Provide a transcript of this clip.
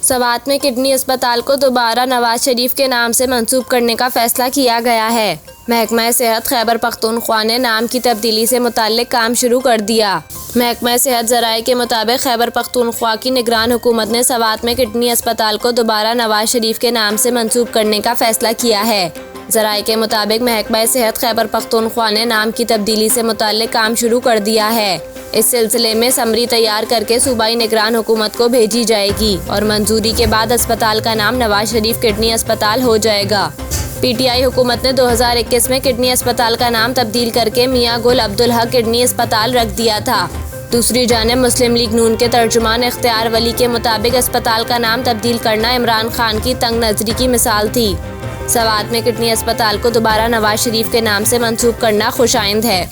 सवात में किडनी अस्पताल को दोबारा नवाज शरीफ के नाम से मंसूब करने का फैसला किया गया है। महकमा सेहत खैबर पख्तूनख्वा ने नाम की तब्दीली से मुताल्लिक काम शुरू कर दिया। महकमा सेहत ज़राए के मुताबिक खैबर पख्तूनख्वा की निगरान हुकूमत ने सवात में किडनी अस्पताल को दोबारा नवाज शरीफ के नाम से मंसूब करने का फैसला किया है। ज़राए के मुताबिक महकमा सेहत खैबर पख्तूनख्वा ने नाम की तब्दीली से मुताल्लिक काम शुरू कर दिया है। इस सिलसिले में समरी तैयार करके सूबाई निगरान हुकूमत को भेजी जाएगी और मंजूरी के बाद अस्पताल का नाम नवाज शरीफ किडनी अस्पताल हो जाएगा। पीटीआई हुकूमत ने 2021 में किडनी अस्पताल का नाम तब्दील करके मियां गुल अब्दुल हक किडनी अस्पताल रख दिया था। दूसरी जानिब मुस्लिम लीग नून के तर्जुमान इख्तियार वली के मुताबिक अस्पताल का नाम तब्दील करना इमरान खान की तंग नजरी की मिसाल थी। सवात में किडनी अस्पताल को दोबारा नवाज शरीफ के नाम से मंसूब करना खुशाइंद है।